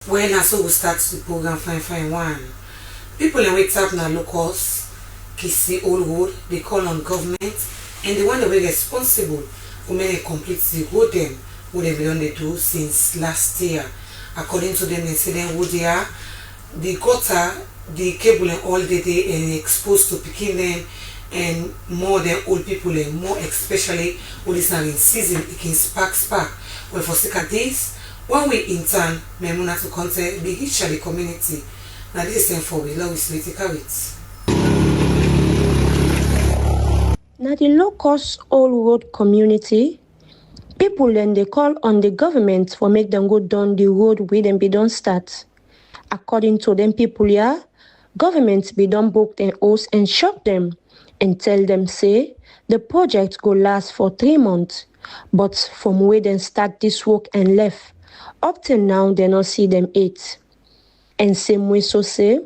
When I saw we start the program fine one. People in wait up now locals, Kissy Road, they call on government and the one that were responsible for many complete the road them what they've done they do since last year. According to them, they say them what they are, the gutter, the cable and all the day and exposed to picking them and more than old people and more especially when it's now in season it can spark. Well for second days, one way in turn, Memuna to contact the Hichali community. Now this is for we love is Kuwait. Now the low-cost all-road community, people then they call on the government for make them go down the road where them be don't start. According to them people here, government be done book their house and shop them and tell them say the project go last for 3 months. But from where they start this work and left, up till now they not see them eat. And same way so say,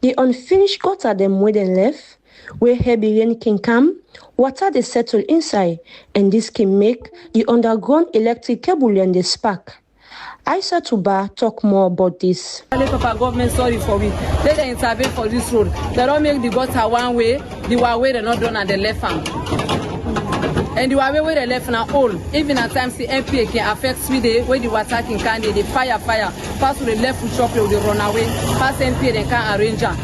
the unfinished gutter them where they left, where heavy rain can come, water they settle inside, and this can make the underground electric cable and the spark. Aisha Tuba talk more about this. Government sorry for me. Let them intervene for this road. They don't make the gutter one way, the one way they're not done at the left hand. And the one way where the left now all. Even at times the MPA can affect speed where the water can carry the fire. Pass to the left foot shop, they run away. Pass MPA, they can't arrange her.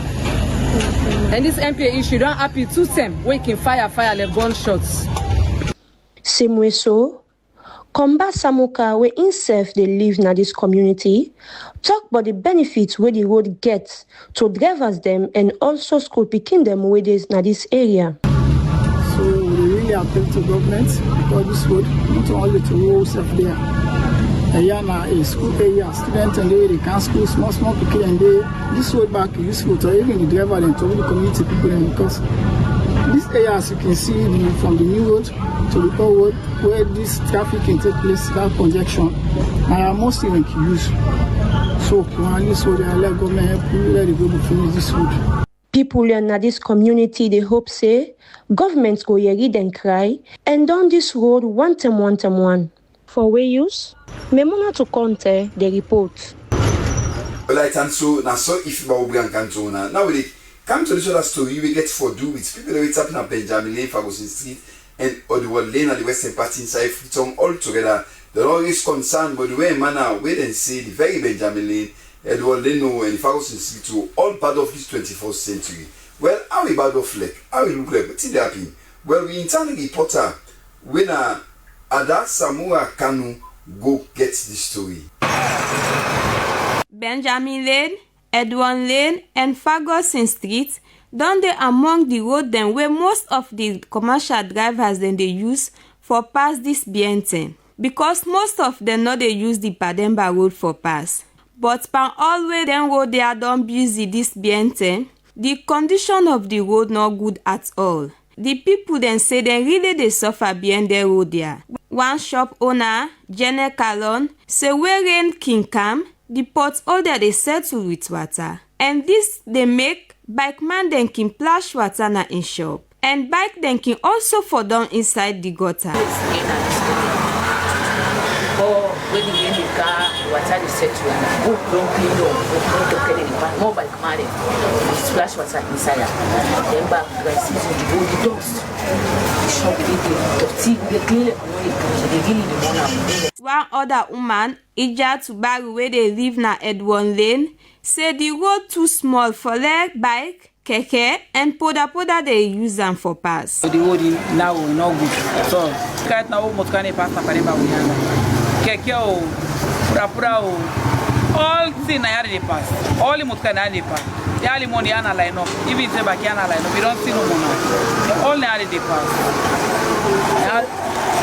And this MPA issue don't happy to them where can fire like gunshots. Same way so, Komba Samuka where himself they live in this community, talk about the benefits where the road gets to drivers them and also school picking them where there's in this area. So we really appeal to government because this road not only to roads up there. A school area, students and they can school small people and this road back is useful to even the driver and to the community people because this area as you can see from the new road to the old road where this traffic can take place, that congestion, are mostly use. So on this road I let government help you let it go to finish this road. People in this community, they hope say, governments go here read and cry, and down this road one time. For way use, Memuna to contact the report. Well, I think so, now so if you are now we come to this other story we get for do with people that wait up in Benjamin Lane, Ferguson Street, and Odwell Lane and the Western Party inside Freetown all together. They're always concerned by the way manner wait and see the very Benjamin Lane. Edward Leone and Ferguson Street to all part of this 21st century. Well, how we bad of like? How we look like? What's it happening? Well, we internally reporter when Ada Samura Kanu go get this story. Benjamin Lane, Edward Lane, and Ferguson Street don dey among the road them where most of the commercial drivers then they use for pass this BN10 because most of them no they use the Pademba road for pass. But pan always them road they are done busy this BN10, the condition of the road not good at all. The people then say they really they suffer behind the road there. One shop owner, Jenny Calon, say where rain can come, the pots all that they settle with water. And this they make bike man then can splash water na in shop. And bike then can also fall down inside the gutter. When you get in the car, water is set to go don't clean up, more bike money, splash water inside. Then back to the season, you go the dust. The shop, they clean it, they give you the money. One other woman, Ija Tubaru, where they live na Edward Lane, say the road too small for their bike, keke, and poda they use them for pass. The road now no good. So, right now, what can I pass na Kenema? Keke pura all things na they pass. All the mutkana they pass. The only money ana line up. Even if they back ana line up, we don't see no money. All they pass.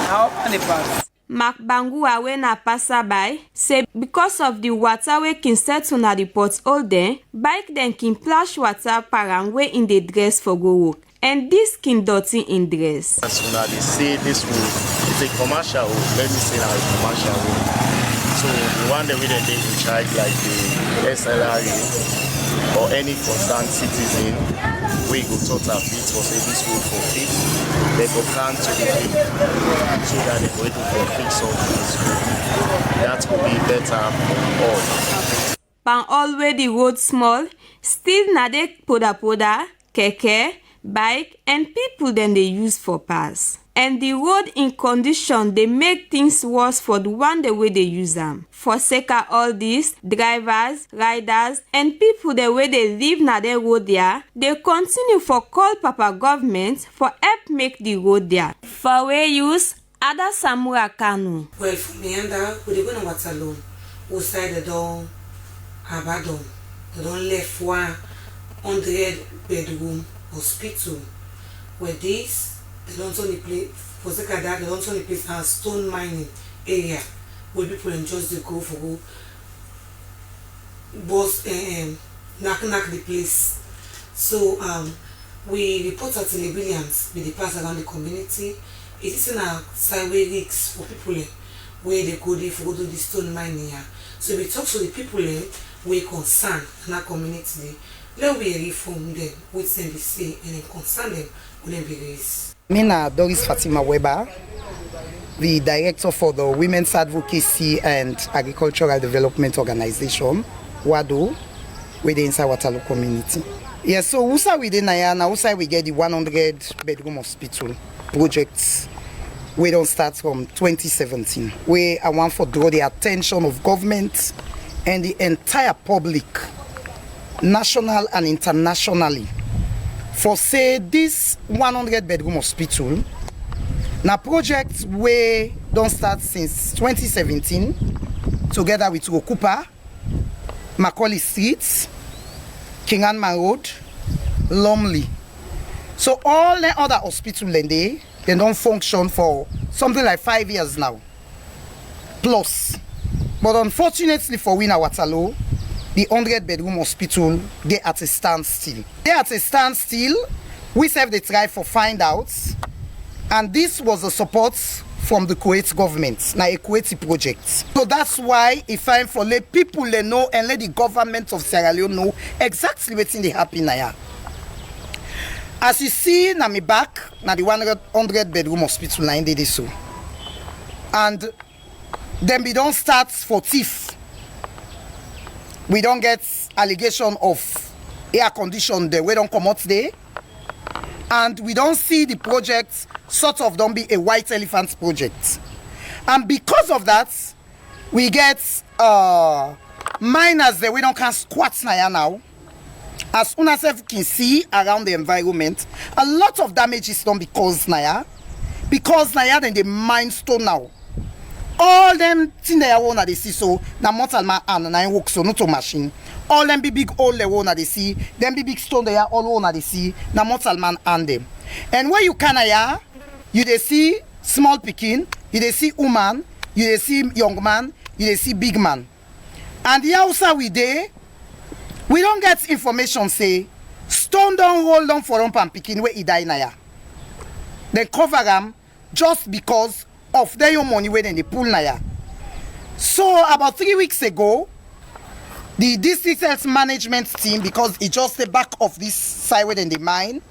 How they pass? Mark Bangua when na passerby say because of the water we can settle na the pots all day, bike then can splash water parang way in the dress for go work. And this can dirty in dress. As soon as they say this road is a commercial road, let me say now a commercial road. So the one that we then take in charge like the SLRA or any concerned citizen, we go total bit for say this road for fix, they go plan to the thing so that they go able to fix all this road. That could be better for all. pan already road small, still na dey poda, keke, bike and people then they use for pass. And the road in condition they make things worse for the one the way they use them. For sake of all this, drivers, riders and people the way they live na the road there, they continue for call Papa government for help make the road there. For we use Ada Samura Kanu. Well, for me and we go to Waterloo. We side the door, Abadon. They don't left 100 bedroom hospital. Where this they don't only play for second that they don't only place a stone mining area where people just they go for go boss knock the place. So we report at the Williams with the pass around the community. It is in a sideway risks for people where they go there for go to the stone mining here. So we talk to the people we concerned in our community. Let we reform them, with them be say and then concern them with them be raised. Mina Doris Fatima Weber, the director for the Women's Advocacy and Agricultural Development Organization, WADO, within inside Waterloo community. Yes, so Usa within Nayana, Usa we get the 100 bedroom hospital projects. We don't start from 2017. I want to draw the attention of government and the entire public, national and internationally, for say this 100 bedroom hospital now project we don't start since 2017 together with Okupa, Macaulay Street, King Anman Road, Lumley. So all the other hospitals they don't function for something like 5 years now plus. But unfortunately for Wina Waterloo, the 100 bedroom hospital, they at a standstill. We serve the try for find out, and this was the support from the Kuwait government, now a Kuwaiti project. So that's why if I'm for let people they know and let the government of Sierra Leone know exactly what's in the happen now. As you see, na me back, na the 100 bedroom hospital line they so. And then we don't start for thief. We don't get allegation of air condition there. We don't come out there. And we don't see the project sort of don't be a white elephant project. And because of that, we get miners there. We don't can squat now. As soon as you can see around the environment, a lot of damage is done because Naya then the mine stone now. All them things they want they see so na mortal man and na work so not a machine. All them big all they want they see, them big stone they are all want they see na mortal man and them. And where you can you they see small picking, you they see woman, you they see young man, you they see big man. And the outside we don't get information say stone don't roll down for and picking where he die na. They cover them just because of their money where they pull na. So about 3 weeks ago, the district health management team, because it just the back of this side where they mine,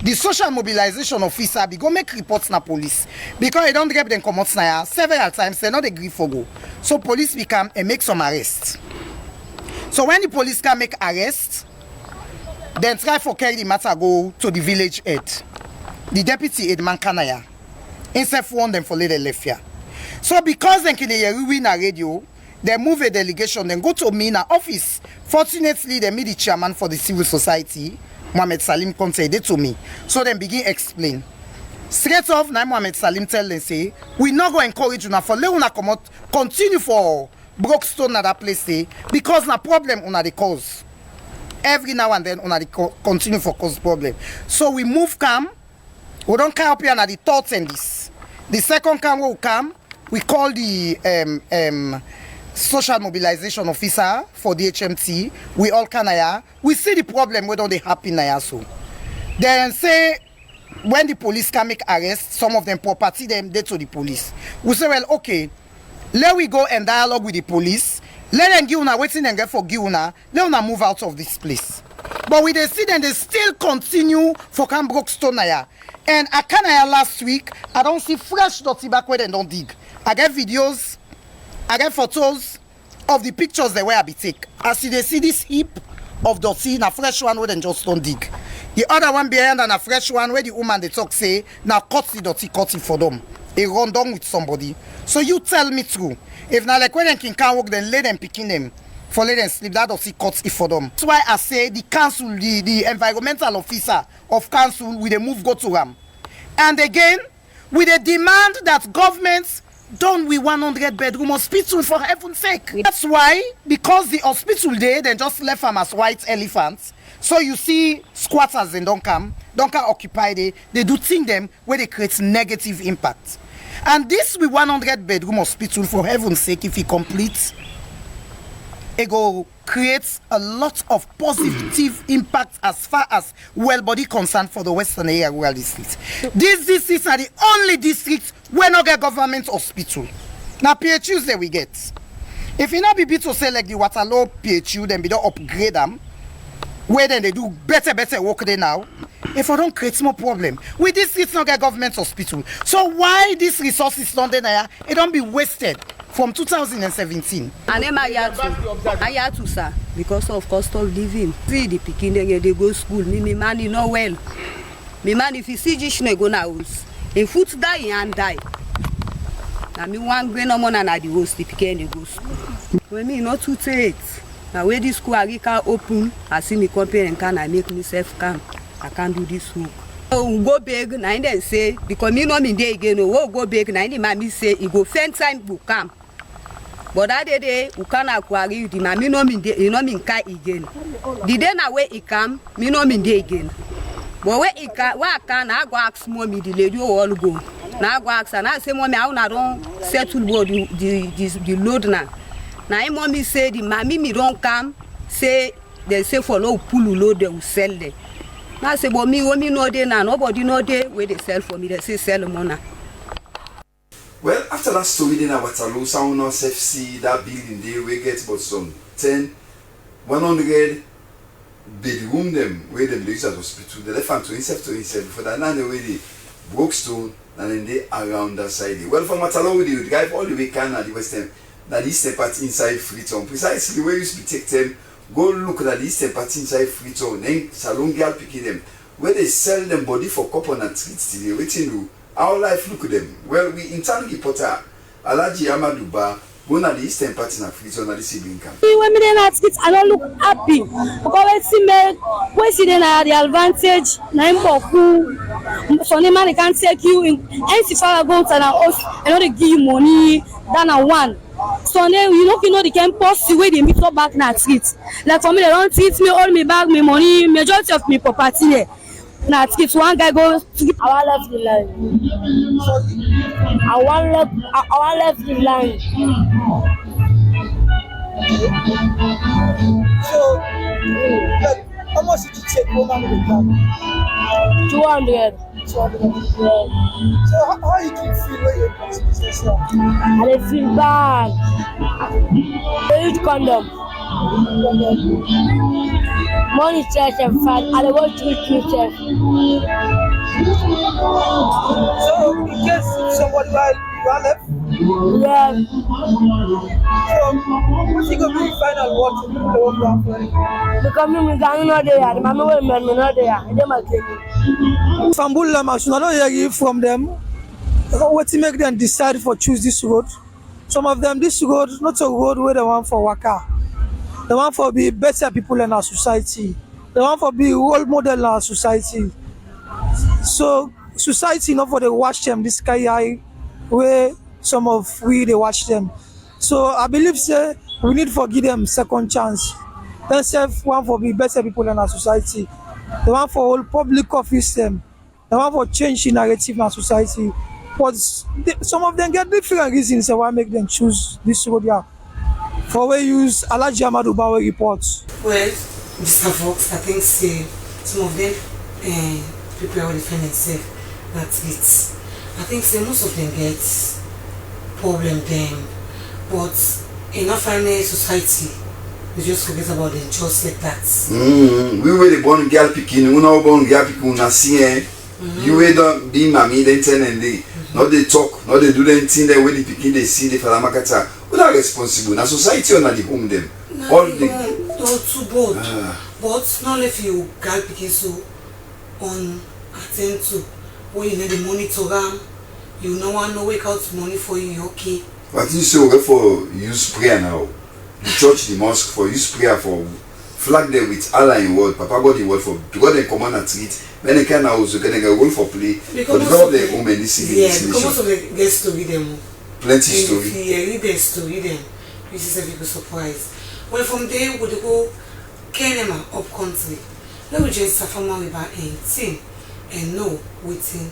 the social mobilization officer be go make reports na police because they don't get them come out na several times they not agree for go. So police become and make some arrests. So when the police can make arrest, then try for carry the matter go to the village head. The deputy head man Kanaya. Instead warn them for later left here. So because then can win a radio, they move a delegation, then go to me in office. Fortunately, they meet the chairman for the civil society, Mohamed Salim, come say to me. So then begin explain. Straight off, now Mohamed Salim tell them say, we not go encourage you for Leona come out, continue for Brookstone at that place say, because na problem on the cause. Every now and then on the continue for cause problem. So we move calm. We don't come up here at the thoughts and this. The second time we come, we call the social mobilization officer for the HMT. We all can we see the problem where don't they happen now so. Then say when the police can make arrest, some of them property them they to the police. We say well okay, let we go and dialogue with the police. Let them give una waiting and get for give una. Let una move out of this place. But we they see them they still continue for Camp Brookstone now. And I can last week, I don't see fresh dirty back where they don't dig. I get videos, I get photos, of the pictures they were be take. As you they see this heap of dirty, na fresh one where they just don't dig. The other one behind and a fresh one where the woman they talk say, now cut the dirty, cut it for them. They run down with somebody. So you tell me true. If now like when they can't work, then let them picking them. For let them sleep, that dirty cut it for them. That's why I say the council, the environmental officer of council, will they move go to them. And again, with a demand that governments done with 100 bedroom hospital for heaven's sake. That's why, because the hospital there, they just left them as white elephants. So you see squatters in don't come occupy they do think them where they create negative impact. And this with 100 bedroom hospital for heaven's sake, if it completes, it go create a lot of positive impact as far as well body concerned for the Western area rural districts. These districts are the only districts where no get government hospital. Now PHUs that we get. If you not be to say like the Waterloo PHU, then we don't upgrade them, where then they do better work there now. If I don't create more problem, with this it's not get government hospital. So why these resources not there? It don't be wasted. From 2017. I to sir, because of cost of living. See the picking they go school. Me money no well. Me man if you see just go na house. In foot die and die. Na me one grain no more na the house the picking they go school. When me not to take. Now where this school I can open, I see me compare and can I make myself calm. I can't do this work. Go big, na then say because me no mean day again. Oh go big, na me say it go fend time will come. But that day, we can't acquire the man, me no mean day, you know mean kai again. The day na where it come, me no mean day again. But where it can, where I can, I go ask mommy the lady all go. Now I go ask and I say mommy, I don't settle the load now. Now mommy say the mommy me don't come, say they say for no pull load they will sell them. Now I say but me no day now, nobody no day where they sell for me, they say sell money. Well, after that story, then at Waterloo, someone else see that building there, we get about some 100 bedroom them, where them use as hospital. The left hand to himself, for that now they way broke stone, and then they around that side. Well, from Waterloo, we drive all the way can at the western, that eastern part inside Freetown. Precisely where you used to take them, go look at the eastern part inside Freetown, then Salon Girl picking them, where they sell them body for couple and treats today, waiting to. Our life look at them. Well, we intern reporter Alaji Amaduba, one of the eastern parts in Africa, on the sibling camp. When they not kids, I don't look happy because we see them at the advantage. Nine for who, so the man can take you in. And if I go to an house, I know they give you money than a one. So then you know they can post the way they meet up back in the street. Like for me, they don't treat me, all me back, me money, majority of me property there. Now it's one guy goes to get our left the line. Our left the line. So how much did you take over with the car? 200. 200. Yeah. So how you feel when you're in business now? I feel bad. I use condom. Money church and fat. I don't want to eat church. So in case somebody while left? Yeah. So what's he gonna be final what to Because me not there. The mama will me not there. They might kill me. I don't hear from them. What to make them decide for choose this road? Some of them this road not a road where they want for waka. They want for be better people in our society. They want for be role model in our society. So society not for they watch them this guy where some of we they watch them. So I believe say we need to give them second chance. Then self want for be better people in our society. They want for all public office them. They want for change the narrative in our society. But some of them get different reasons why make them choose this road here. For we use Alaji Amaduba reports. Well, Mr. Fox, I think say some of them people will defend themselves. That's it. I think say most of them get problem them, but in our final society, we just forget about them just like that. We were the born girl picking, we know born girl picking, we see. You were don't be mommy then 10 and day. Not they talk, not they do anything they when they picking they see the falamakata. Who are responsible? Na society or na the home them? All the too both. But not if you girl picking so on attend to when you need the money to them, you no want no wake out money for you, okay? What you say for use prayer now? The church, the mosque for use prayer for flag them with Allah in word, Papa God in word for God and command and treat. When they can also get a goal for play. Because of the home and this because most of the guests to read them. Plenty story. Yeah, read them story them. Which is a big surprise. Well, from there we go Kenema up country. Let me just suffer more about anything and know waiting.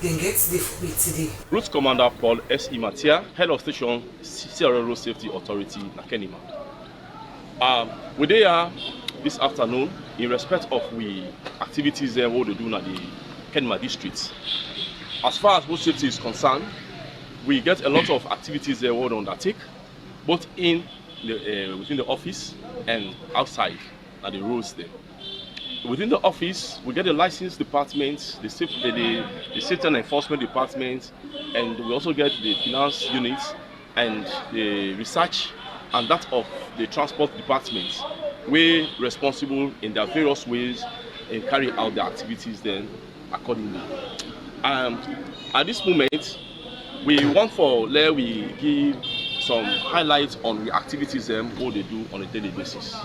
Then get the food today. Route Commander Paul S.E. Matia, Head of Station Sierra Road Safety Authority, Kenema. We there this afternoon in respect of we activities there what they do in the Kenema district. As far as road safety is concerned, we get a lot of activities there what undertake, both in the within the office and outside at the roads there. Within the office, we get the license department, the safety and enforcement department, and we also get the finance unit and the research and that of the transport department. We're responsible in their various ways and carry out the activities then accordingly. At this moment, we want for let we give some highlights on the activities what they do on a daily basis.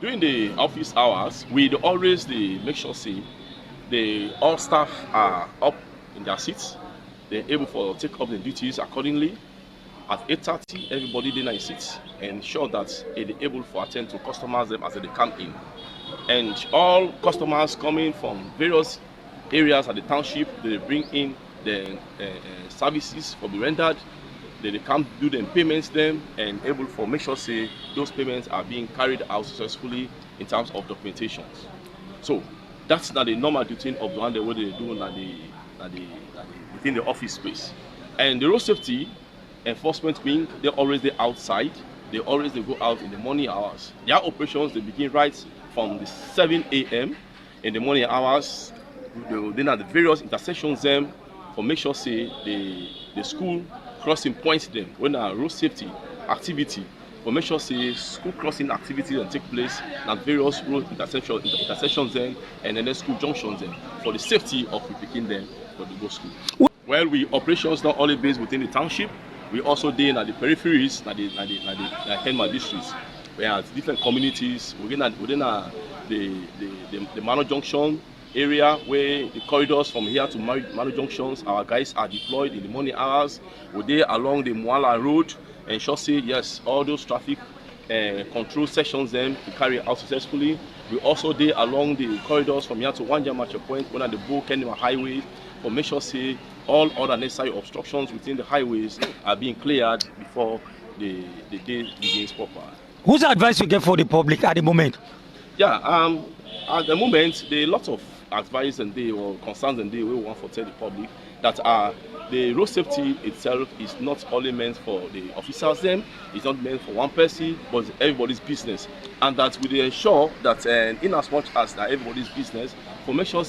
During the office hours, we always make sure all staff are up in their seats. They're able to take up the duties accordingly. At 8:30, everybody in their seats and ensure that they're able to attend to customers as they come in. And all customers coming from various areas at the township, they bring in the services for be rendered. They come do the payments them and able for make sure those payments are being carried out successfully in terms of documentations. So that's not the normal routine of the one that what they do within the office space. And the road safety enforcement wing, they're always outside. They always go out in the morning hours. Their operations they begin right from the 7 a.m. in the morning hours. Then at the various intersections them for make sure the school crossing points them when a road safety activity for make sure school crossing activities and take place at various road intersections them and then school junctions them for the safety of picking them for the go school. Well, we operations not only based within the township, we also do at the peripheries, at the Kenema districts, where different communities within the Mano Junction area where the corridors from here to Mano Junctions, our guys are deployed in the morning hours. We're there along the Muala Road and sure yes, all those traffic control sections then to carry out successfully. We also there along the corridors from here to Wanja Macho Point, one at the Bo Kenema Highway, for make sure all other necessary obstructions within the highways are being cleared before the day begins proper. Whose advice you get for the public at the moment? Yeah, at the moment, there are lots of advice and concerns and we want to tell the public that the road safety itself is not only meant for the officers it's not meant for one person, but it's everybody's business. And that we ensure that in as much as that everybody's business, for make sure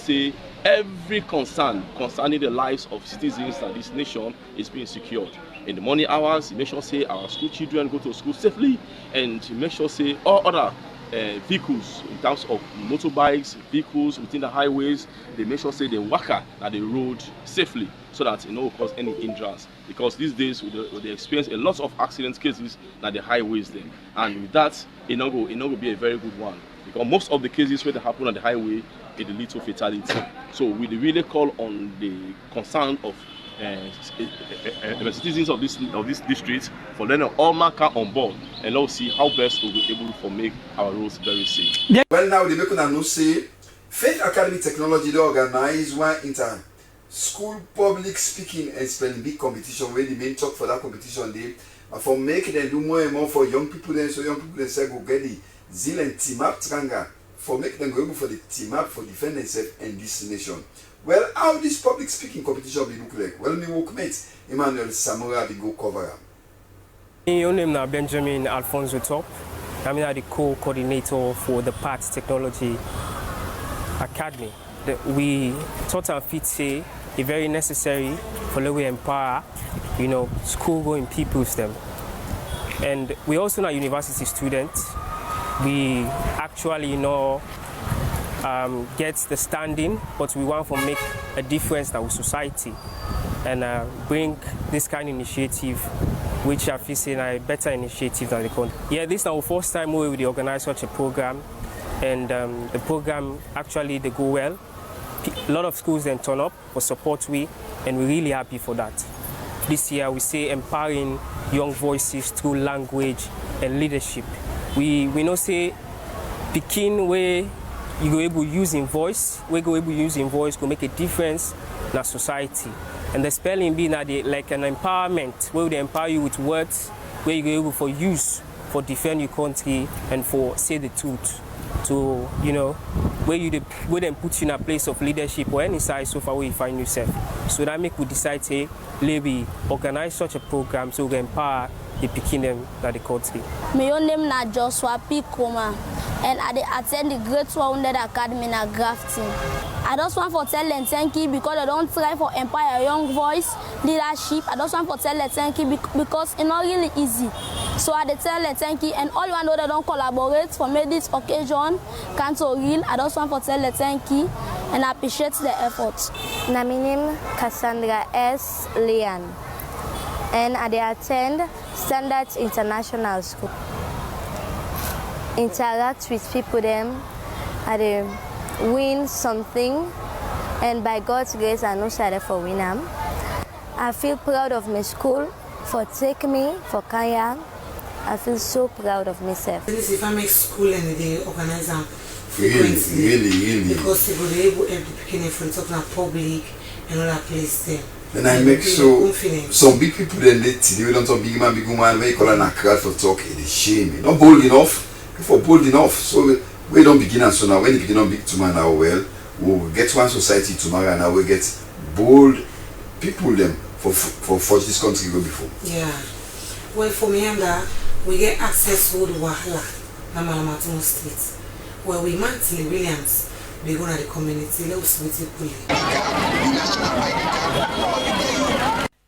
every concern concerning the lives of citizens that this nation is being secured. In the morning hours, make sure our school children go to school safely, and make sure all other vehicles in terms of motorbikes, vehicles within the highways, they make sure they work at the road safely so that it will cause any hindrance. Because these days we experience a lot of accident cases at the highways then, and with that it not go be a very good one, because most of the cases where they happen on the highway it leads to fatality. So we really call on the concern of citizens of this district for letting all man come on board and let's see how best we'll be able to make our roads very safe. Well, now the make una know Faith Academy Technology they organize one school public speaking and spelling bee competition where the main talk for that competition day for making them do more and more for young people then so young people then say go get the zeal and team up tranga for making them go able for the team up for defend themselves and this nation. Well, how this public speaking competition will look like? Well, my workmate Emmanuel Samora will go cover. Your name is Benjamin Alfonso Top. I'm the co-coordinator for the Path Technology Academy. We thought and fit say it's very necessary for the way empower, school-going peoples them. And we also not university students. We actually get the standing, but we want to make a difference in our society and bring this kind of initiative, which I feel is a better initiative than the country. Yeah, this is our first time we will organize such a program, and the program actually they go well. A lot of schools then turn up for support and we're really happy for that. This year we say empowering young voices through language and leadership. We know say picking where you go able using voice, go make a difference in our society. And the spelling being like an empowerment, where they empower you with words, where you go able for use, for defend your country and for say the truth. To where then put you in a place of leadership or any size so far where you find yourself. So that make we decide to maybe organize such a program so we can empower the picking them that the country. My name is Joshua P. Koma, and I attend the Grade 100 Academy in Grafton. I just want to tell them thank you because they don't try for empower young voice, leadership. I just want to tell them thank you because it's not really easy. So I tell them thank you, and all you know they don't collaborate for me this occasion can't so real. I just want to tell them thank you and I appreciate the effort. My name is Cassandra S. Leone, and I attend Standards International School. Interact with people them, I win something, and by God's grace I know sorry for win them. I feel proud of my school for taking me for Kenya. I feel so proud of myself. If I make school and they organize them frequently, really, because they will be able to help the beginning from talking about public and other places there. And I make so some big people then they don't talk big man, we call an crowd for talk, it's shame. Not bold enough, for bold enough. So we don't begin and so now when you begin on big tomorrow now well, we'll get one society tomorrow and now we get bold people them for this country go before. Yeah. Well for me we get access to the Wahala na Malamatino Street where we monthly Williams we go to the community let's meet people.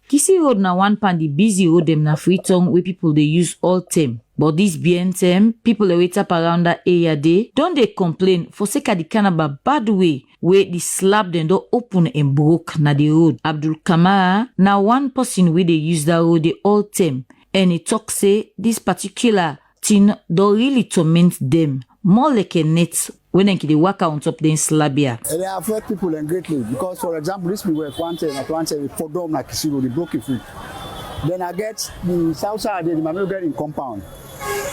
Kissy Road na one pan the busy road them na Freetown where people they use all time. But this BNTM, people they wait up around that area day, don't they complain for sake of the kind of a bad way where the slab then don't open and broke na the road. Abdul Kamara, now one person where they use that road the all time. And he talk say this particular thing don't really torment them. More like a net when they work on top the slab here. They affect people greatly because, for example, this people were planted for them like Kissy Road, the broken foot. Then I get the south side, the Mamel get in compound,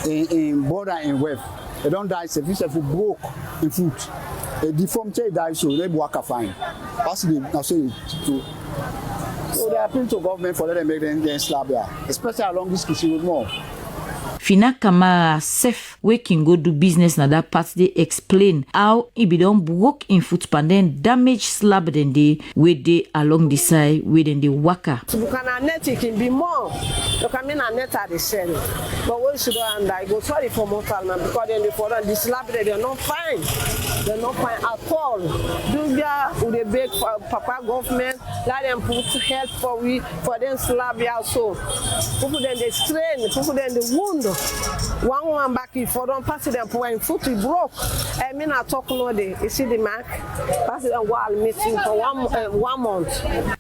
in border and web. They don't die, if it's broke in foot. A deformity die, so they work a fine. Possibly, I say so they appeal to government for letting make them slab here, especially along this Kissy Road more. Fina Kamara Sef we can go do business na that part they explain how it be done broke in footpan then damage slab then they where they along the side where then they waka. So you can net it can be more. You can mean a net at the same. But when you go and I go sorry for mortal man because then the for the slab they're not fine. They're not fine at all. Do there with the big papa government let them put help for them slab here so. People then they strain, people then they wound. One woman back for don't pass it them when foot is broke. I mean I talk no day. You see the mark? Pass it a wall missing for 1 month.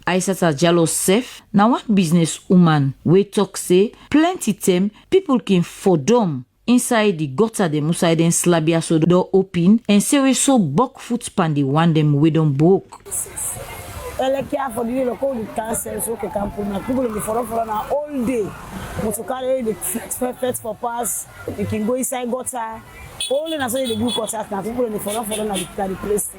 Aisata Jallo Sef now one business woman we talk say plenty time people can for them inside the gutter them inside them slabia so door open and say we so buck foot pan the one them we don't broke. Care for the local cancer so can put na people in the for na all day. But to carry the first for pass, you can go inside gutter. Only na so the good gutter na people in the for na the place.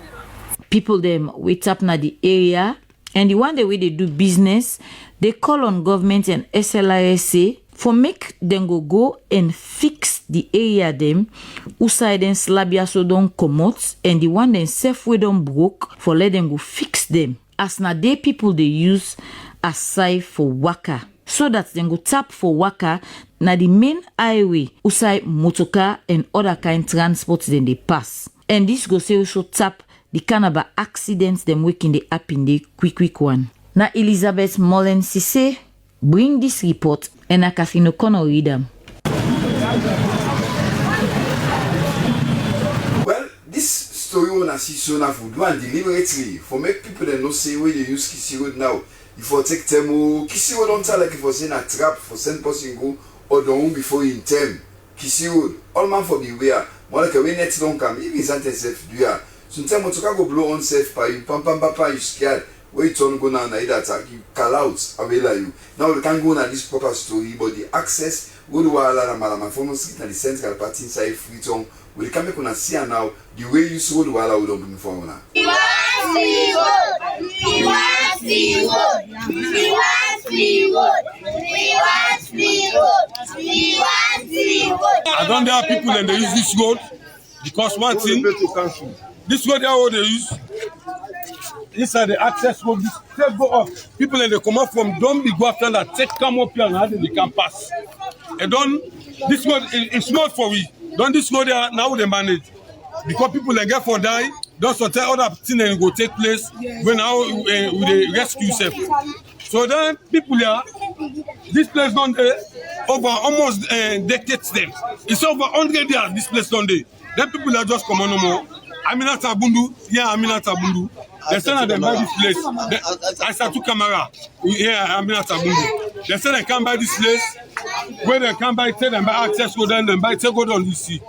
People them wait up na the area and the one the way they do business, they call on government and SLRSA for make them go and fix the area them outside them slabia so don't come out and the one then self way don't broke for let them go fix them. As na they people they use aside for waka. So that they go tap for waka na the main highway outside motorcar and other kind transport then they pass. And this go say also tap the kind of accidents them waking the up in the quick one. Na Elizabeth Mullen Sise bring this report and a Catherine O'Connor read them. na see so na for do and deliberately for make people that know say where they use Kissy Road now. If you take them, Kissy Road don't tell like if you say a trap for send person go or don't before in term. Kissy Road, all man for beware. More like a way net don't come, even sentence self do ya. Sometimes you go blow on self by you, pam papa, you scared. Where you turn go now, na attack, you call out, away like you. Now we can go na this proper story, but the access, go to Waterloo, Malama, for most the central party inside Freetown. We can make una see now the way you sold Waterloo don't bring forward now. We want free road. We want free road. We want free road. We want free road. We want free road. I don't there are people and they use this road because one thing, this road how they use. Inside the access road, this step go up. People and they come up from don't be go after that take come up here and how they can pass. And don't this road is not for we. Don't this road there now they manage because people they get for die. Don't so tell other things and go take place when now we rescue self. So then people here, this place don't over almost decades them. It's over 100 years this place don't they. Then people are just come on no more. Aminata Bundu, yeah, Aminata Bundu. They say that they buy this place. I start to camera. Yeah, Aminata Bundu. They say they can buy this place. Where they can buy, tell them buy access go down, then buy take go down this sea.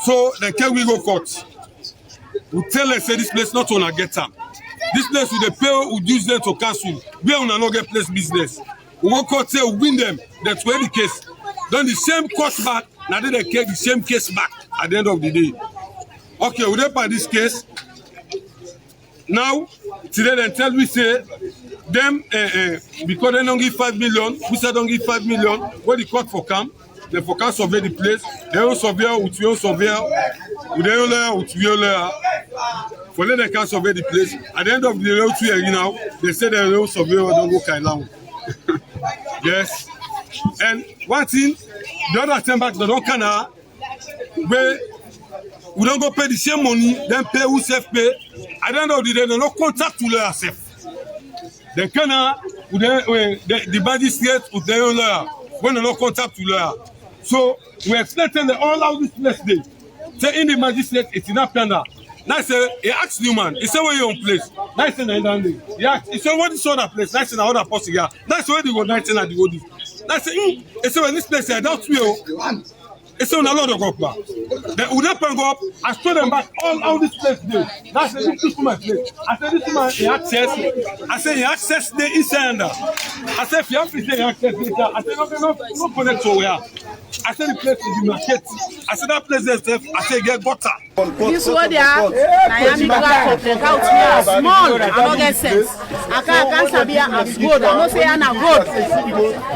So they can we go court. We tell them say this place not wanna get them. This place we pay, we use them to cancel. We wanna not get place business. We won't court say we win them. That's where the case. Then the same court back. Now they take the same case back at the end of the day. Okay, we don't buy this case. Now, today they tell we say them because they don't give 5 million, we say don't give 5 million. Where the court for come, they for can survey the place. They don't survey with your surveyor, with their lawyer, with your lawyer. For them they can survey the place. At the end of the day, now they say they don't survey or don't go Kailang. Yes. And one thing, the other time back, they don't can where we don't go pay the same money, then pay who self pay. At the end of the day, they don't contact to lawyer self. They can the magistrate with their own lawyer when they don't contact to lawyer. So we expect them all out this place day. Say in the magistrate, it's enough tender. Now I say he asked the man, he said where you on place. Now I say he asked, he said what is other place? Now I say other person here. Now I say where they go 19 at the go this. Now I say he said when this place I don't feel. It's on a lot of go up. Then we don't go up. I show them back all this place there. That's this woman place. I said this woman he access. I said he access the inside. I said if you have to say access inside. I said no connect to where. I said the place is the market. I said that place there. I said get gutter. This road there, I am complain out here small. I don't get sense. I can't sabi as road. I don't say I'm a road.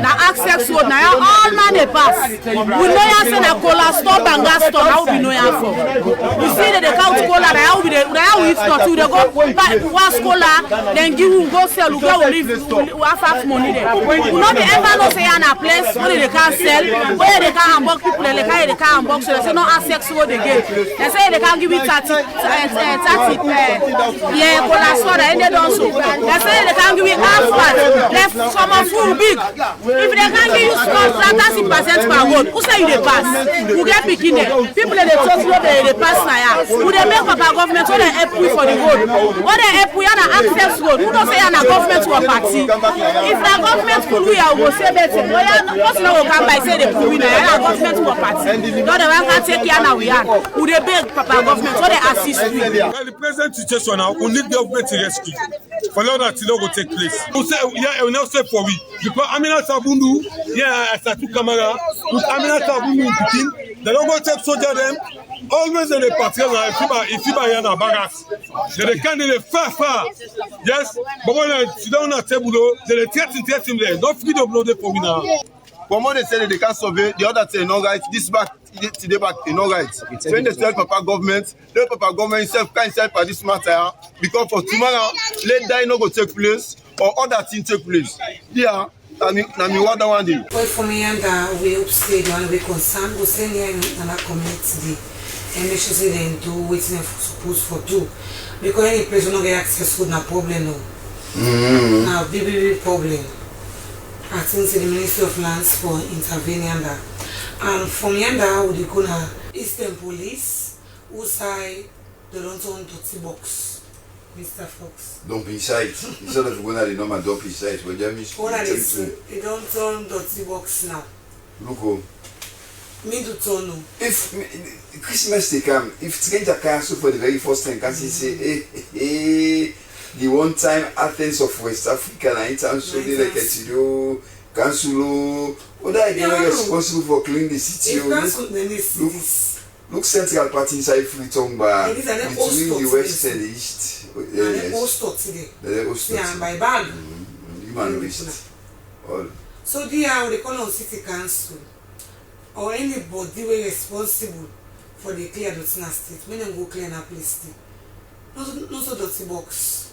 Now access road. Now all man they pass. We know you say na cola stop and gas stop. How we know you for? You see that they count cola. Now we start to they go buy one cola, then give you go sell. You go live. We have money there. You know they ever know say I'm a place where they can't sell. Where they can't unbox people. They can't unbox. So they say no access road again. They say they can't give it 30 yeah, cola soda, and they don't so. They say they can't give it half part. Left some of food big. If they can't give you small, 30% per road, who say you they pass? Who get picking there? People they talk slow, they pass now. Who they make up a government, so they help you for the road. What they help you on access road? Who don't say on a government to a party? If the government could we will say better. What's no come by say they could win a government to a party? No, the one can take here now we are. Who they beg Papa government, so they assist you. Well, the present situation now, we need government to rescue. For all that it will take place. We say, yeah, we now say for we. Because Aminata Bundu, yeah, I start to camera. With Aminata Bundu in Pekin, they don't go take soldier them. Always in the party, if you buy a barracks, they can't do far. Yes, but when they sit down at the table, they threaten there. Don't feed the blood for me now. But when they say that they can't survey, the other say no right, this back, today back, no right. When they tell Papa government, let Papa government himself can't help for this matter, because for tomorrow, let die no go take place, or other things take place. Yeah, I mean, what I want to do. Well, for me, and we upstate, and we concerned, we send here in our community, and make sure they do what they're supposed to do. Because any place no get access to no problem, no. Now, big problem. I think the Ministry of Lands for intervening on that. And from yonder, we go to Eastern Police, who say they don't turn dirty box, Mr. Fox. Dump inside. Instead of going at the normal dump inside, well, you miss. They don't turn dirty box now. Look, oh. Me do turn no. If Christmas they come, if stranger cancel for the very first time, can say, the one time Athens of West Africa, and so they like it, cancel. What are they responsible for cleaning the city? Look, central part inside Freetown bar between the west and the east. Yeah, by bag. Human waste. All. So they call on city council or anybody who is responsible for the clear Dotina state. Me them go clear na place. Not so dirty box.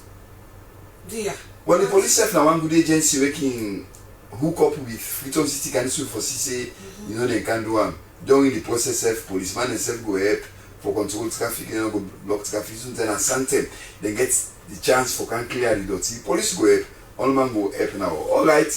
Well, the police have now one good agency working hook up with Freetown City Council for CC. You know they can do during the process of policeman and self go help for control traffic, you know, go block traffic, so then sometimes they get the chance for can clear the dirty. Police go help, all man go help now. Alright.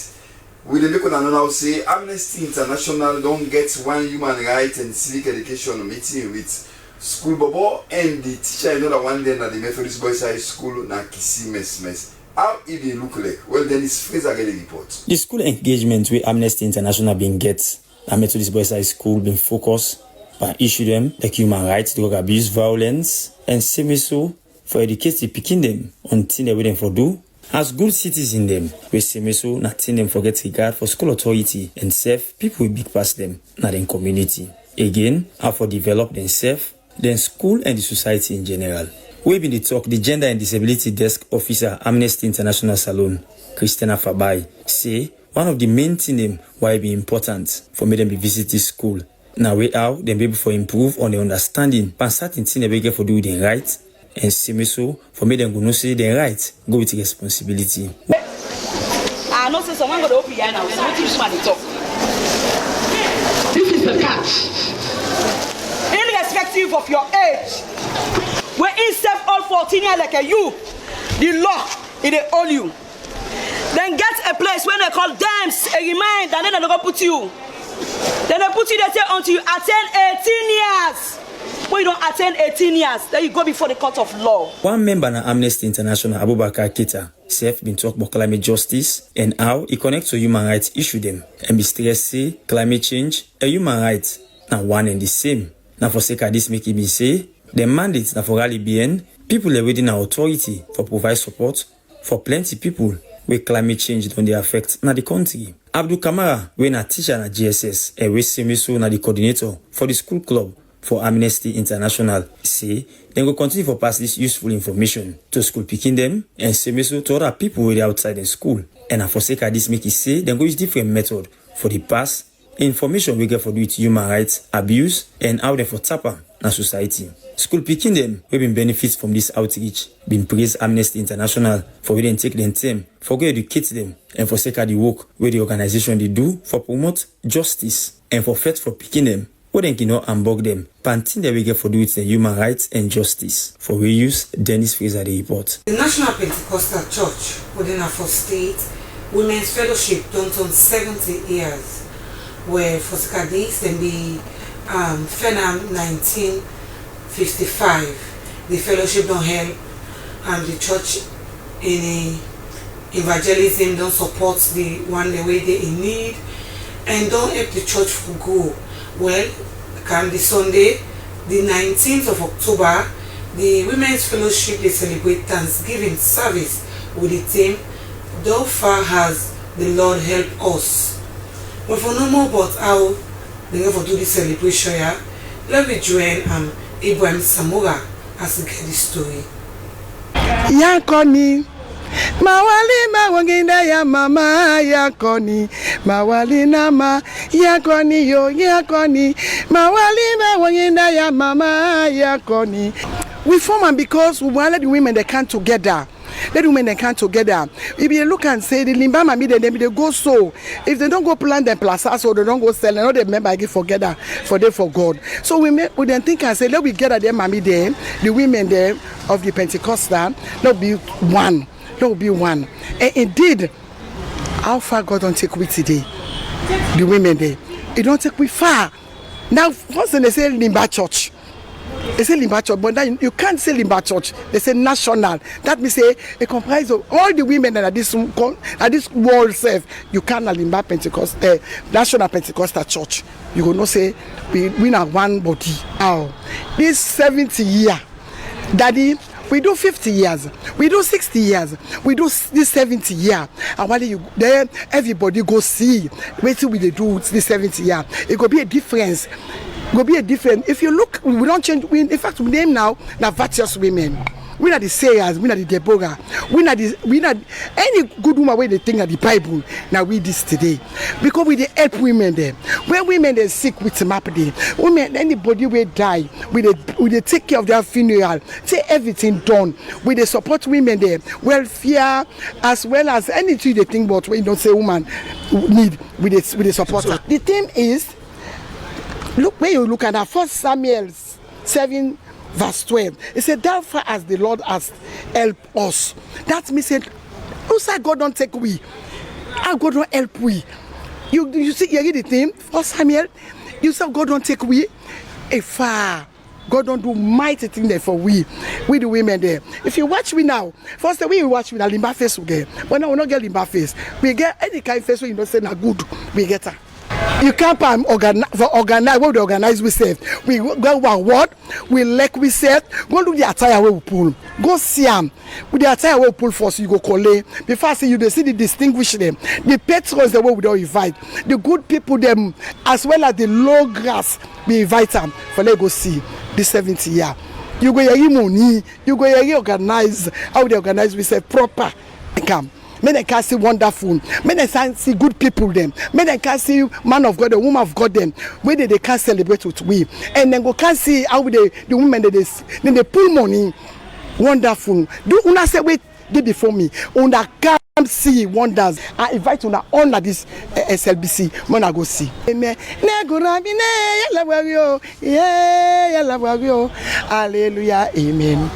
We the make one now say Amnesty International don't get one human right and civic education meeting with school bobo and the teacher another one then at the Methodist Boys High School na Kissy Mess. How it dey look like? Well, then it's Fraser get the report. The school engagement with Amnesty International being get at Methodist Boys High School being focused on issue them like human rights, drug abuse, violence, and semi-so for educate the picking them on thing they waiting for do. As good citizens them, we semi-so not thing them forget regard for school authority and self people will big past them, not in community. Again, how for develop themselves, then school and the society in general. We been the talk the Gender and Disability Desk Officer Amnesty International Salon, Christina Fabai, say one of the main things why it be important for me them to visit this school. Now way how them be able to improve on the understanding and certain things they get for do their right and same so for me them go no say their right go with responsibility. I know say someone go to open here now, so what you somebody talk. This is the catch. Irrespective of your age, when instead all 14 years like you, the law it they all you. Then get a place when they call dams, a remind, and then they go put you. Then they put you there until you attain 18 years. When you don't attain 18 years, then you go before the court of law. One member of Amnesty International, Abubakar Keita, self been talk about climate justice and how it connects to human rights issue them. And be stressed say climate change and human rights are one and the same. Now for sake of this make it be say the mandate now for rally BN, people are waiting our authority for provide support for plenty people where climate change don't affect na the country. Abdul Kamara, when a teacher na GSS and we Semiso na the coordinator for the school club for Amnesty International, say they will continue for pass this useful information to school picking them and Semiso to other people who are outside the school. And for sake of this make it say they go use different method for the pass information we get for do with human rights abuse and how they for tapper na society. School picking them we been benefits from this outreach, been praise Amnesty International for we then take them time for go educate them and for sake of the work where the organization they do for promote justice and for fight for picking them we then cannot unbug them panting that we get for do with the human rights and justice for we use Dennis Fraser the report. The National Pentecostal Church within our state Women's Fellowship done on 70 years where for Sakadis then be Fenam 1955 the fellowship don't help and the church in evangelism don't support the one the way they in need and don't help the church to go. Well, come the Sunday the 19th of October the Women's Fellowship they celebrate Thanksgiving service with the theme "Thou far has the Lord help us." But for no more about how they go for do this celebration here, let me join Ibrahim Samora as we get this story. Yakoni Mawali mawangina ya mama yakoni Mawali nama yakoni yo yakoni Mawali mawangina ya mama yakoni. We form them because we want the women they come together. Let the women they come together. If you look and say the limba mami they go so. If they don't go plant them plaza so they don't go sell, and all the member I give together for them for God. So we then think and say let we gather them mami there, the women there of the Pentecostal, let be one. Let be one. And indeed, how far God don't take we today? The women there. It don't take we far. Now once they say limba church. They say Limba Church, but then you can't say Limba Church. They say national. That means say it comprises of all the women that are this world self. You can't Limba Pentecost, National Pentecostal Church. You will not say we are one body. Oh, this 70 year, Daddy. We do 50 years, we do 60 years, we do this 70 year. And while you there, everybody go see wait till we do this 70 year. It could be a difference. It could be a difference. If you look, we don't change. In fact, we name now virtuous women. We are the Sayers, we are the Deborah, we are any good woman where they think of the Bible. Now we this today because we they help women there. When women they sick with map day, women anybody will die, we they take care of their funeral, take everything done. We they support women there, welfare as well as anything they think about. When you don't say woman need, we they support her. The thing is, look when you look at that 1 Samuel 7. Verse 12, it said, "That far as the Lord has helped us." That means that who said God don't take we? How God don't help we? You see, you read the thing, 1 Samuel, you said God don't take we far. God don't do mighty thing there for we the women there. If you watch me now, first the way we watch me now, limba face we get. But now we don't get limba face. We get any kind of face where you don't say na good, we get her. You can't organize what we organize we save. We go what we like we save. Go do the attire where we pull. Go see them. With the attire where we pull first, you go collect. Before I see you, they see the distinguish them. The patrons the way we don't invite. The good people them as well as the low grass we invite them for let go see this 70 year. You go here money. You go here organize how they organize we save proper income. Men they can see wonderful. Men they can see good people them. Men they can see man of God, the woman of God them. Where they can celebrate with we. And then go can see how the women they pull money. Wonderful. Do una say wait get before me. Una can see wonders. I invite una on this SLBC. Mona go see. Amen. Hallelujah. Amen.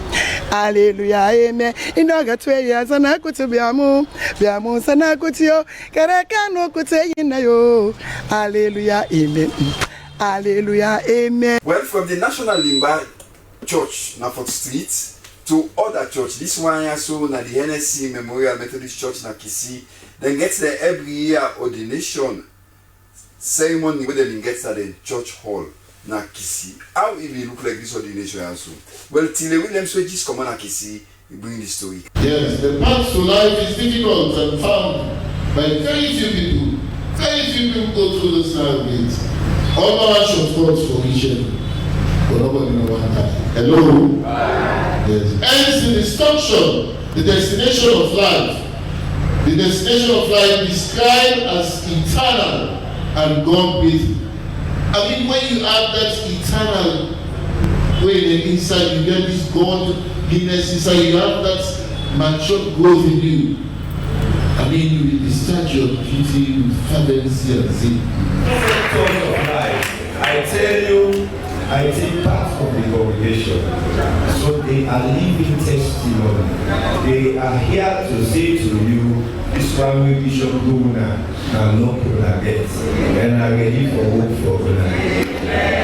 Hallelujah, amen. Inoga 2 years and I could be amu sana kutio, Karakano could say in yo. Hallelujah, amen. Hallelujah, amen. Well, from the National Limba Church, Norfolk Street, to other church, this one also na the NSC Memorial Methodist Church na Kissy, then gets there every year ordination ceremony where they get at the church hall. Na Kissy. How it will look like this ordination also? Well, till William Switches come on na Kissy, we bring the story. Yes, the path to life is difficult and found by very few people. Very few people go through this narrow gate. All our shortcuts for vision. But nobody know one time. Hello? Yes. Hence the instruction, the destination of life. The destination of life described as eternal and God-based. I mean, when you have that eternal way inside, you get this godliness inside, you have that mature growth in you. I mean, you will discharge your duty with fervency and zeal. I tell you, I take part of the congregation. So they are living testimony. They are here to say to you, this one will be your governor and no get. And I'm ready for work for governor.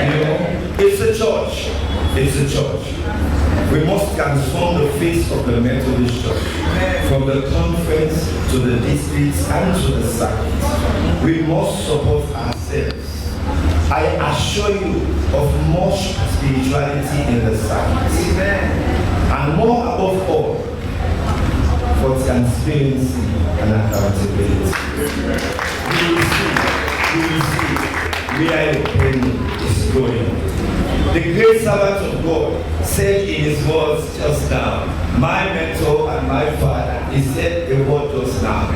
You know, it's a church. It's a church. We must transform the face of the Methodist Church from the conference to the districts and to the circuit. We must support ourselves. I assure you of much spirituality in the circuit. And more above all, for transparency and accountability. You will see where your penny is going. The great servant of God said in his words just now, my mentor and my father, he said the word just now,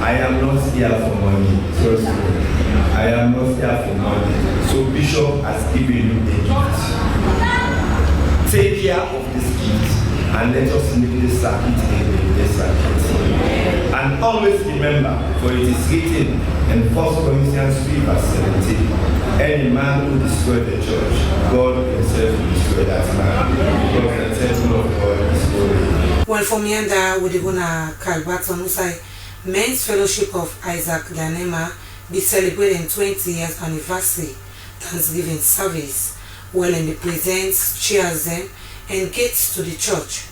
I am not here for money, trust me. I am not here for money. So Bishop has given you a gift. Take care of this gift and let us make this circuit a circuit. And always remember, for it is written in 1 Corinthians 3 verse 17, any man who destroyed the church, God himself will destroy that man. Because the temple of God is holy. Well, for me and we're going to call back on the Men's Fellowship of Isaac Kenema be celebrating 20 years anniversary Thanksgiving service. well in the presents, cheers them, and gets to the church.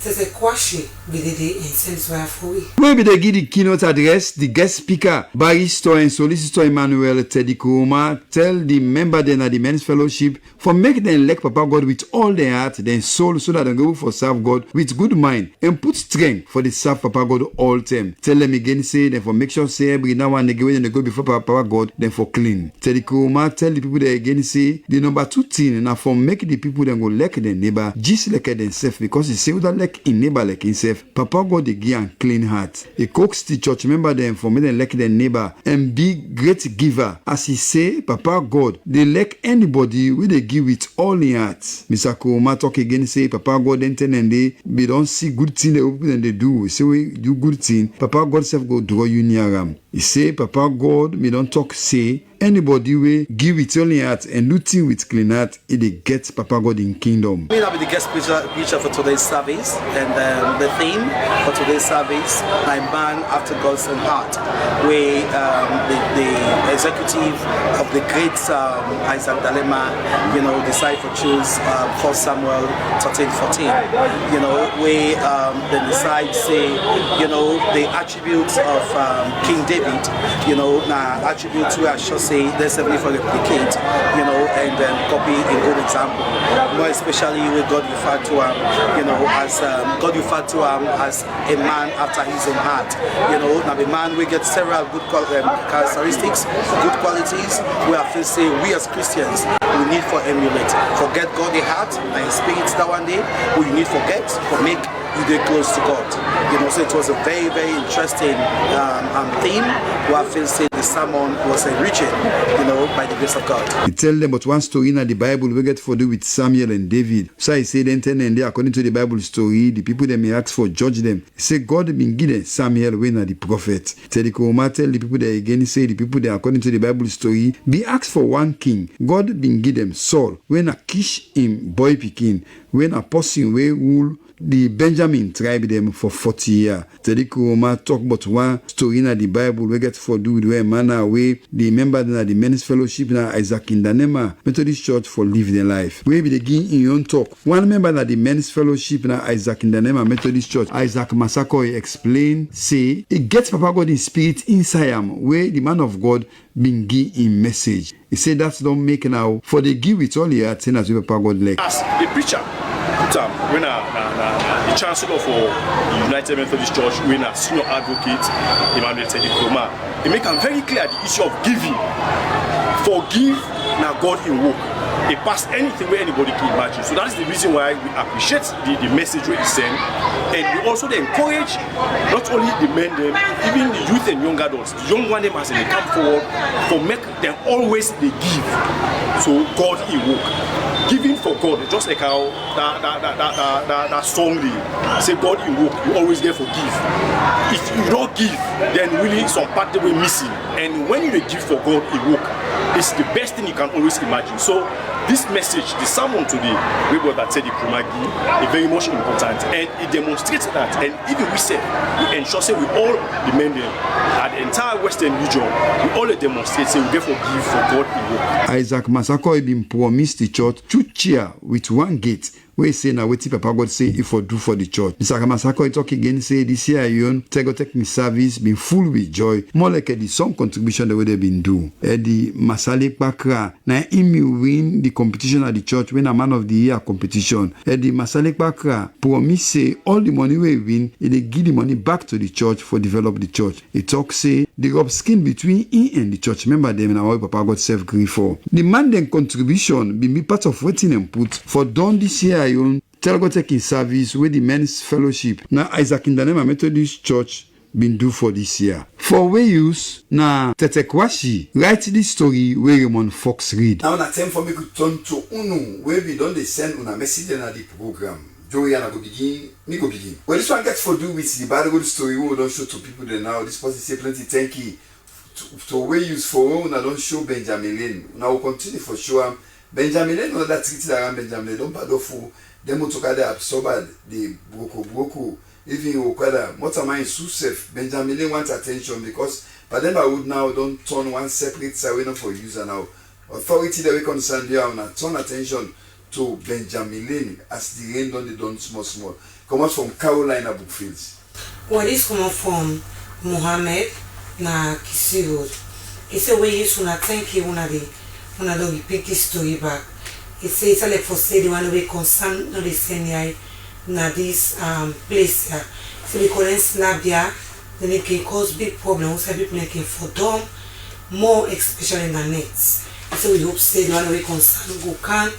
Tete Kwashi Bididi and Sense Wafowi. We be the give the keynote address, the guest speaker, barrister and solicitor Emmanuel Teddy Kuruma tell the member then at the men's fellowship for make them elect Papa God with all their heart, then soul, so that they go for serve God with good mind and put strength for the serve Papa God all time. Tell them again say then for make sure say every now and again when they go before Papa God then for clean. Teddy Kuruma tell the people there again say the number 2 thing now for make the people then go like their neighbor just like themselves, because he say that like in neighbor like himself. Papa God they give and clean heart. He coax the church member them for me them like their neighbor and be great giver. As he say, Papa God they like anybody with they give it all in heart. Mr. Kuruma talk again say Papa God then tell and they don't see good thing they open and they do. Say we do good thing. Papa God self go draw you near him. He say Papa God me don't talk say anybody will give it only heart and do thing with clean heart, it they get Papa God in kingdom. Me will be the guest preacher for today's service, and the theme for today's service, my man after God's own heart. We the executive of the great Isaac Dalema, decide to choose 1 Samuel 13:14. We then decide say, the attributes of King David, now attributes we are sure say there's a for replicate, and copy a good example. More especially with God referred to him, as God referred to him as a man after his own heart. Now the man we get several good characteristics, good qualities. We have to say we as Christians we need for emulate. Forget God the heart and his spirit that one day we need forget for make you get close to God. So it was a very, very interesting theme. We have to say the sermon was enriching, by the grace of God. He tell them about one story in the Bible we get for do with Samuel and David. So I say then and there according to the Bible story, the people that may ask for judge them. He say God been given Samuel when the prophet. Teddy Kuruma tell the people that again say the people that according to the Bible story be asked for one king. God been give them Saul when a Kish him boy picking, when a person way rule the Benjamin tribe them for 40 years. Teddy Kuruma talk about one story in the Bible we get for do with where man away the member in the men's fellowship now Isaac in Kenema Methodist Church for live their life. We be begin in your own talk. One member in the men's fellowship now Isaac in Kenema Methodist Church, Isaac Masako explain say it gets Papa God in spirit inside him where the man of God been give him message. He said that's don't make now for the give it all here saying as we Papa God like. As the preacher when the chancellor for the United Methodist Church, when a senior advocate, Emmanuel Teddy Kuruma, he make it very clear the issue of giving. Forgive, now God in work. It past anything where anybody can imagine. So that is the reason why we appreciate the message we send, and we also encourage not only the men, even the youth and young adults, the young one them as they come forward, for make them always they give. So God in work. Giving for God, just like how that song they say God in work, you always get forgive. If you don't give, then really some part that we're missing. And when you give for God in work, it's the best thing you can always imagine. So this message, the sermon today, we brother Teddy Kuruma is very much important, and it demonstrates that. And even we say, we ensure say we all demand them at the entire Western region, we all demonstrate say we therefore give for God in work. Isaac Masako has been promised the church 2 chair with 1 gate. We say now what Papa God say if for do for the church. Mr. Masako talk again say this year you Tego Technical Service been full with joy. More like the some contribution that we have been do. The Masalik Bakra na imi win the competition at the church when a man of the year competition. The Masalik Bakra promise say all the money we win, they give the money back to the church for develop the church. He talk say the rub skin between him and the church member them and how Papa God self grief for. The man then contribution be part of waiting and put for done this year. Telgo taking service with the men's fellowship. Now Isaac in Kenema Methodist Church been do for this year. For we use na Tete Kwashi write this story where Raymond Fox read. Now na time for me to turn to Unu where we don't send una message in the program. Joey and I go begin. Well, this one gets for do with the Bible story we don't show to people there now. This person say plenty thank you to we use for una don't show Benjamin Lane. Now we'll continue for sure. Benjamin Lane no that treated around Benjamin Lane don't bad for them to kind of absorb the broko even Okada Motama is so safe. Benjamin Lane wants attention because but then I would now don't turn one separate side for user now. authority that we concern there and turn attention to Benjamin Leone as the rain done small. Come out from Carolina Bookfields. Well, this come out from Mohammed na Kissy Road. He say we used to thank you una do pick this story back. He say it's like for say the one we concern no the senior na this place here. So we couldn't slap there, then it can cause big problems. So people can for them more, especially in the nets. So we hope say the one we concern we can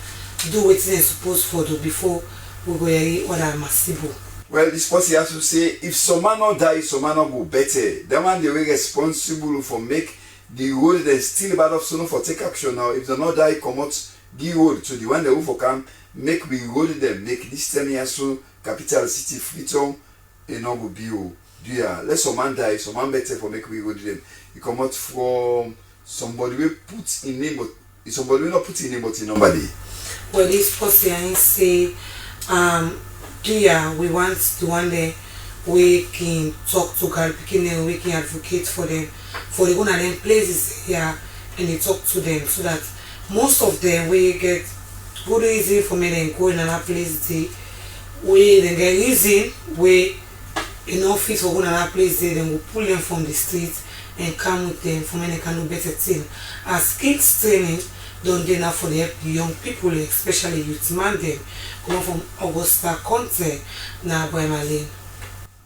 do what they're supposed for do before we go here other massive. Well, this person has to say if some man not die, some man not go better. That man they were responsible for make the road they still bad of soon for take action now. If they not die, come out the road to the one they will for come make we road them make this 10 years so capital city freedom and not go be yeah. Let some man die, some man better for make we road them. You come out from somebody we put in name, but somebody we not put in name but in nobody. Well, this person say we want to one day we can talk to girl and we can advocate for them for the one of them places here and they talk to them so that most of them we get good reason for me then go in another place we then get reason we in office or go in another place then we pull them from the street and come with them for me they can do better thing as kids training don't they now for the help the young people especially youth man them come from Augusta County now by Malin.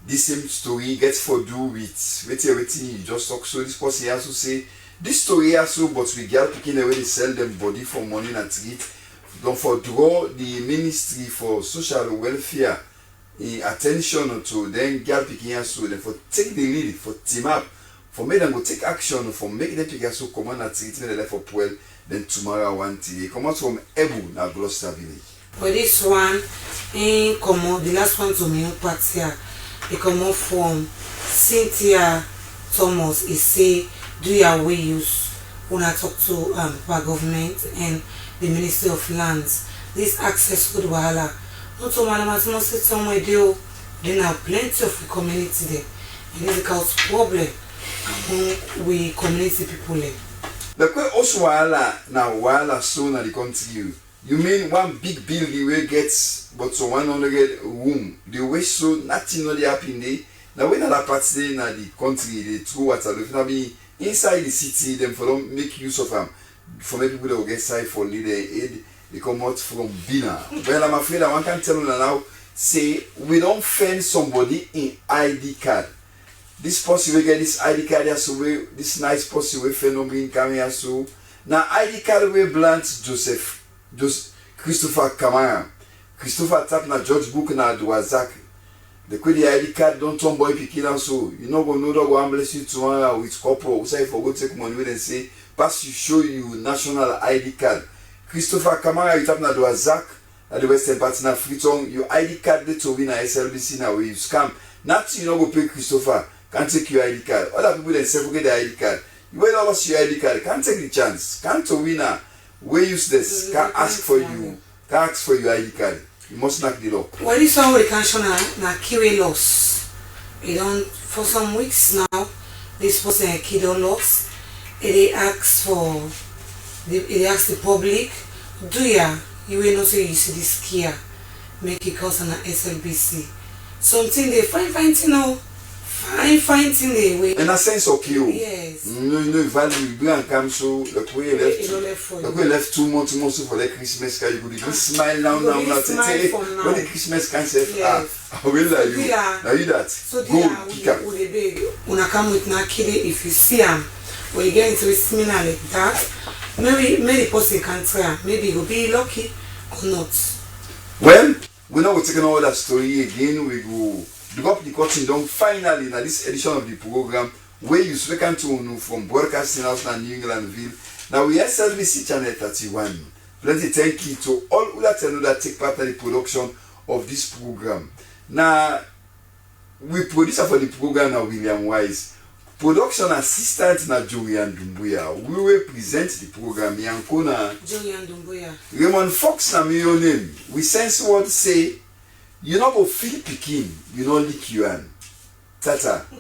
This same story gets for do with everything you just talk. So this person also say this story also but we girl picking away they sell them body for money and treat. Don't for draw the Ministry for Social Welfare attention to then girl picking also then for take the lead for team up for make them go take action for make them pick also come on and treat me the left for well then tomorrow one day come out from Ebu na Gloucester village. For this one in come the last one to me part here. They come out from Cynthia Thomas. He say, do your way use when I talk to our government and the Ministry of Lands. This access good wahala. Not to Madam must sit somewhere there. Then have plenty of the community there. And this cause problem among we community people there. The question also wahala so na the country. You mean one big building where gets but so 100 room. The way so nothing not happen there. Now when other parts there na the country they through Waterloo. If be inside the city, them for them make use of them. For many people that will get side for leader aid, they come out from Bina. Well, I'm afraid I can tell you now, say we don't find somebody in ID card. This person will get this ID card here, so we this nice person will find no green come here so. Now ID card will blunt Christopher Kamara. Christopher tap na George Book na Duazak. The the ID card don't turn boy picking and so you know go no dog go bless you tomorrow with corporal. We say for go take money with and say pass you show you national ID card. Christopher Kamara you tap na Duazak at the Western Party na Freetown your ID card they to win a SLBC now where you scam. Not you know go pay Christopher can't take your ID card. Other people then say forget the ID card. You will lost your ID card can't take the chance. Can't to winner. We use this, can't ask for you, can't ask for your ID card. You must knock the law. Well, this one we can show na Kiwi loss. We don't for some weeks now. This person a kid on loss. They ask for they ask the public, do you will not say you see this Kia make it cause an SLBC. Something they fine now. Fine thing they way. In a sense of you. Yes. No value you bring and come so the way left 2 months for the Christmas card. You could even smile now. When the Christmas can say I will let you. Now you that. So go kick up. When I come with Nakiri, if you see him, when you get into a seminar like that, maybe person can try. Maybe you'll be lucky or not. Well, we know we're taking all that story again. We go. Look up the cutting down finally in this edition of the program where you speak to from Broadcasting House in New Englandville. Now we have SLBC Channel 31. Plenty thank you to all who that take part in the production of this program. Now we producer for the program now William Wise. Production assistant na Julian Dumbuya. We will present the program Yankona Julian Dumbuya. Raymond Fox na me your name. We sense what say you know go feel picking, you know lick you and Tata.